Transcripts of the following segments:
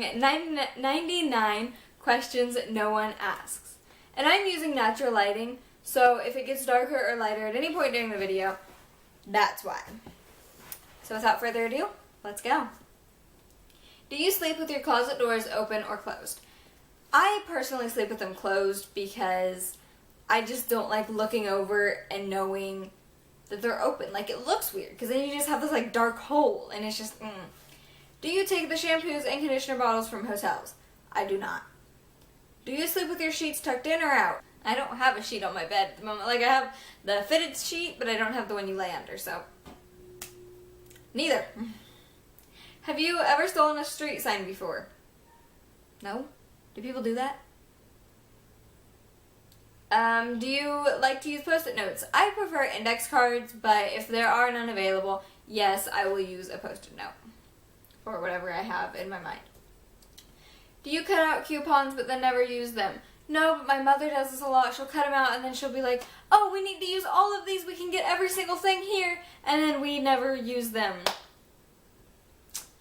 doing 99 questions no one asks. And I'm using natural lighting, so if it gets darker or lighter at any point during the video, that's why. So without further ado, let's go. Do you sleep with your closet doors open or closed? I personally sleep with them closed because I just don't like looking over and knowing that they're open. Like, it looks weird because then you just have this like dark hole and it's just Do you take the shampoos and conditioner bottles from hotels? I do not. Do you sleep with your sheets tucked in or out? I don't have a sheet on my bed at the moment. Like, I have the fitted sheet, but I don't have the one you lay under, so neither. Have you ever stolen a street sign before? No? Do people do that? Do you like to use Post-it notes? I prefer index cards, but if there are none available, yes, I will use a Post-it note. Or whatever I have in my mind. Do you cut out coupons but then never use them? No, but my mother does this a lot. She'll cut them out and then she'll be like, oh, we need to use all of these. We can get every single thing here. And then we never use them.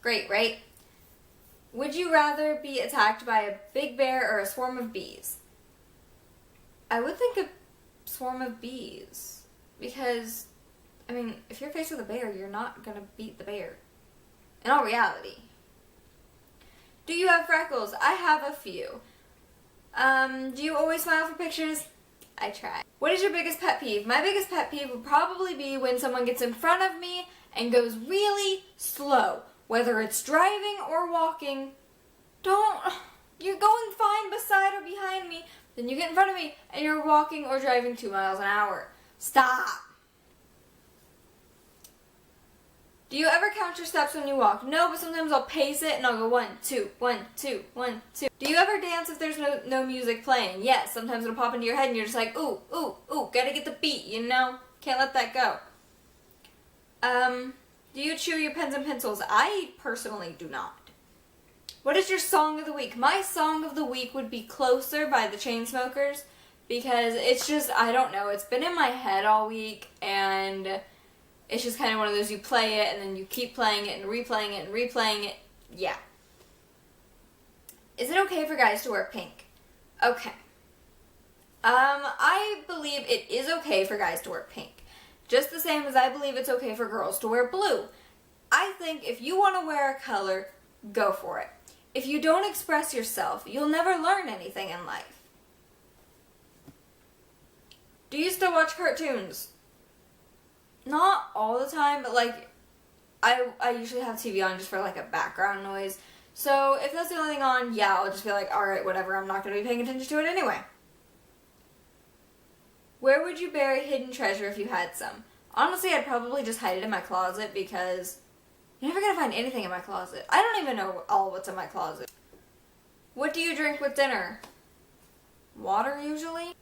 Great, right? Would you rather be attacked by a big bear or a swarm of bees? I would think a swarm of bees. Because, I mean, if you're faced with a bear, you're not going to beat the bear. In all reality. Do you have freckles? I have a few. Do you always smile for pictures? I try. What is your biggest pet peeve? My biggest pet peeve would probably be when someone gets in front of me and goes really slow. Whether it's driving or walking, you're going fine beside or behind me, then you get in front of me and you're walking or driving 2 miles an hour. Stop! Do you ever count your steps when you walk? No, but sometimes I'll pace it and I'll go 1, 2, 1, 2, 1, 2. Do you ever dance if there's no music playing? Yes, sometimes it'll pop into your head and you're just like, ooh, ooh, ooh, gotta get the beat, you know? Can't let that go. Do you chew your pens and pencils? I personally do not. What is your song of the week? My song of the week would be Closer by the Chainsmokers because it's just, I don't know, it's been in my head all week and it's just kind of one of those, you play it and then you keep playing it and replaying it and replaying it. Yeah. Is it okay for guys to wear pink? Okay. I believe it is okay for guys to wear pink. Just the same as I believe it's okay for girls to wear blue. I think if you want to wear a color, go for it. If you don't express yourself, you'll never learn anything in life. Do you still watch cartoons? Not all the time, but like, I usually have TV on just for like a background noise. So if that's the only thing on, yeah, I'll just be like, alright, whatever, I'm not going to be paying attention to it anyway. Where would you bury hidden treasure if you had some? Honestly, I'd probably just hide it in my closet because you're never going to find anything in my closet. I don't even know all what's in my closet. What do you drink with dinner? Water, usually.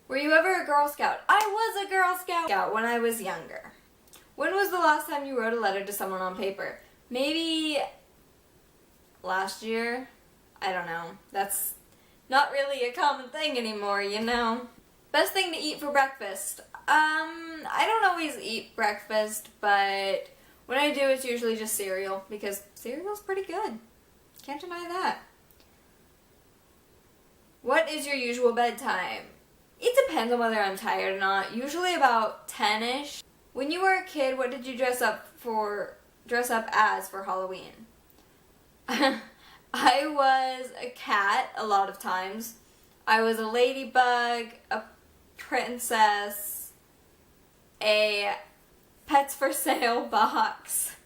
Were you ever a Girl Scout? I was a Girl Scout when I was younger. When was the last time you wrote a letter to someone on paper? Maybe last year? I don't know. That's not really a common thing anymore, you know? Best thing to eat for breakfast? I don't always eat breakfast, but when I do, it's usually just cereal, because cereal's pretty good. Can't deny that. What is your usual bedtime? It depends on whether I'm tired or not. Usually about 10-ish. When you were a kid, what did you dress up as for Halloween? I was a cat a lot of times. I was a ladybug, a princess, a Pets for Sale box.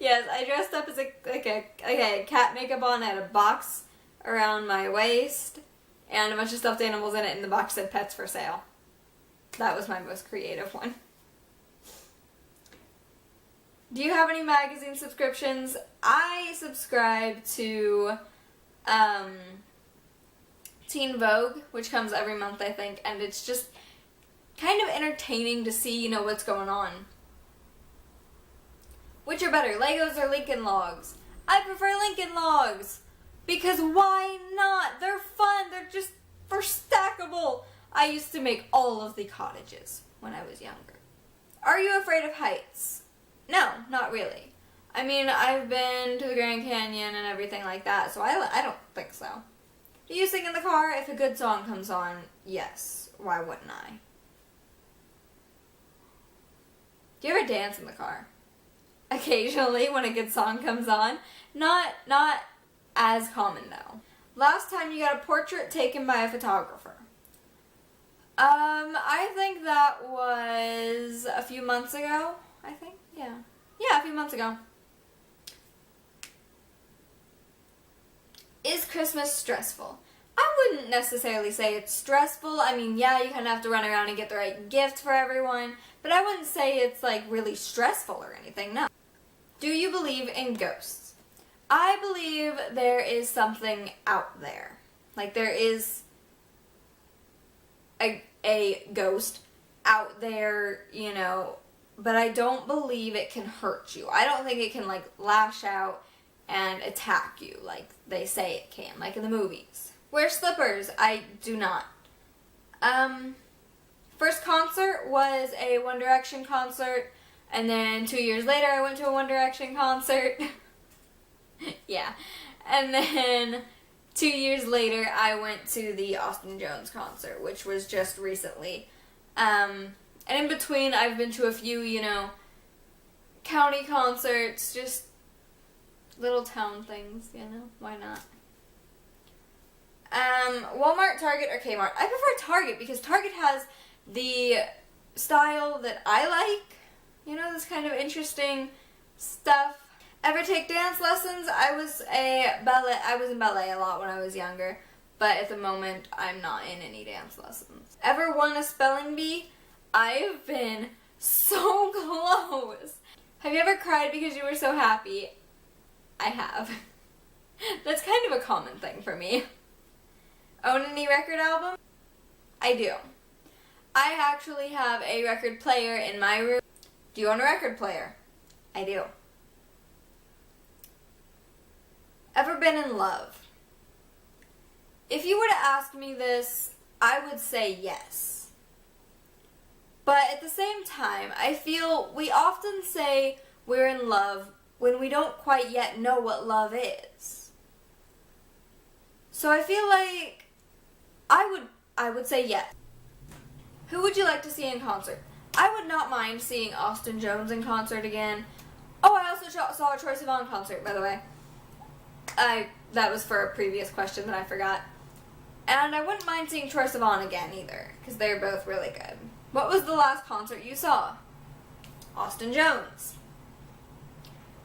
Yes, I dressed up as a cat makeup on. I had a box around my waist and a bunch of stuffed animals in it, and the box said Pets for Sale. That was my most creative one. Do you have any magazine subscriptions? I subscribe to Teen Vogue, which comes every month, I think, and it's just kind of entertaining to see, you know, what's going on. Which are better, Legos or Lincoln Logs? I prefer Lincoln Logs, because why not? They're fun, they're stackable. I used to make all of the cottages when I was younger. Are you afraid of heights? No, not really. I mean, I've been to the Grand Canyon and everything like that, so I don't think so. Do you sing in the car? If a good song comes on, yes. Why wouldn't I? Do you ever dance in the car? Occasionally, when a good song comes on. Not as common, though. Last time you got a portrait taken by a photographer? I think that was a few months ago, I think. Yeah, a few months ago. Is Christmas stressful? I wouldn't necessarily say it's stressful. I mean, yeah, you kind of have to run around and get the right gift for everyone, but I wouldn't say it's like really stressful or anything, no. Do you believe in ghosts? I believe there is something out there. Like there is a ghost out there, you know, but I don't believe it can hurt you. I don't think it can like lash out and attack you like they say it can, like in the movies. Wear slippers. I do not. First concert was a One Direction concert, and then 2 years later I went to a One Direction concert. Yeah. And then 2 years later I went to the Austin Jones concert, which was just recently. And in between I've been to a few, you know, county concerts, just little town things, you know, why not? Walmart, Target, or Kmart? I prefer Target because Target has the style that I like, you know, this kind of interesting stuff. Ever take dance lessons? I was in ballet a lot when I was younger, but at the moment I'm not in any dance lessons. Ever won a spelling bee? I've been so close. Have you ever cried because you were so happy? I have. That's kind of a common thing for me. Own any record album? I do. I actually have a record player in my room. Do you own a record player? I do. Ever been in love? If you were to ask me this, I would say yes. But at the same time, I feel we often say we're in love when we don't quite yet know what love is. So I feel like I would say yes. Who would you like to see in concert? I would not mind seeing Austin Jones in concert again. Oh, I also saw a Troye Sivan concert, by the way. That was for a previous question that I forgot. And I wouldn't mind seeing Troye Sivan again either, because they're both really good. What was the last concert you saw? Austin Jones.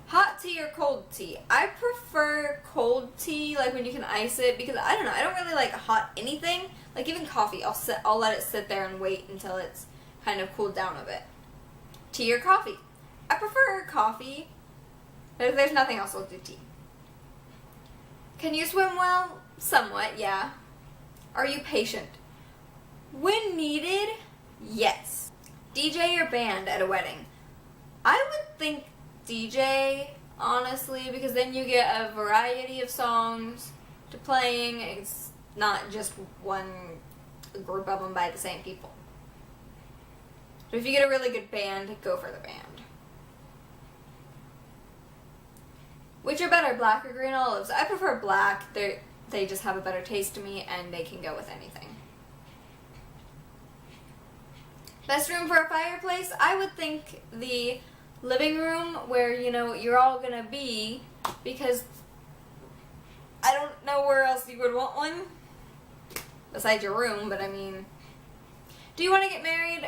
Hot tea or cold tea? I prefer cold tea, like when you can ice it, because I don't know, I don't really like hot anything. Like even coffee, I'll let it sit there and wait until it's kind of cooled down a bit. Tea or coffee? I prefer coffee, but if there's nothing else, I'll do tea. Can you swim well? Somewhat, yeah. Are you patient? When needed, yes. DJ or band at a wedding? I would think DJ, honestly, because then you get a variety of songs to playing. It's not just one group of them by the same people. But if you get a really good band, go for the band. Which are better, black or green olives? I prefer black. They just have a better taste to me, and they can go with anything. Best room for a fireplace? I would think the living room, where, you know, you're all gonna be, because I don't know where else you would want one besides your room, but I mean, do you want to get married?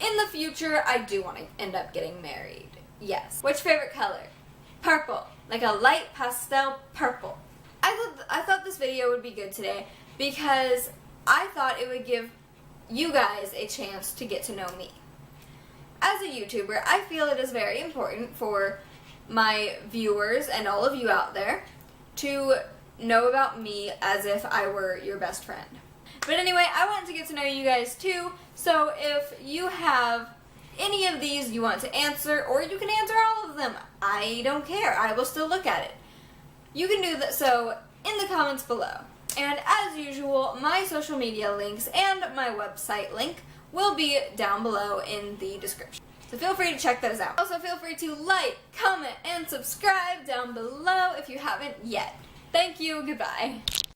In the future, I do want to end up getting married, yes. Which favorite color? Purple, like a light pastel purple. I thought this video would be good today because I thought it would give you guys a chance to get to know me. As a YouTuber, I feel it is very important for my viewers and all of you out there to know about me as if I were your best friend. But anyway, I wanted to get to know you guys too, so if you have any of these you want to answer, or you can answer all of them, I don't care, I will still look at it. You can do that so in the comments below. And as usual, my social media links and my website link will be down below in the description. So feel free to check those out. Also feel free to like, comment, and subscribe down below if you haven't yet. Thank you, goodbye.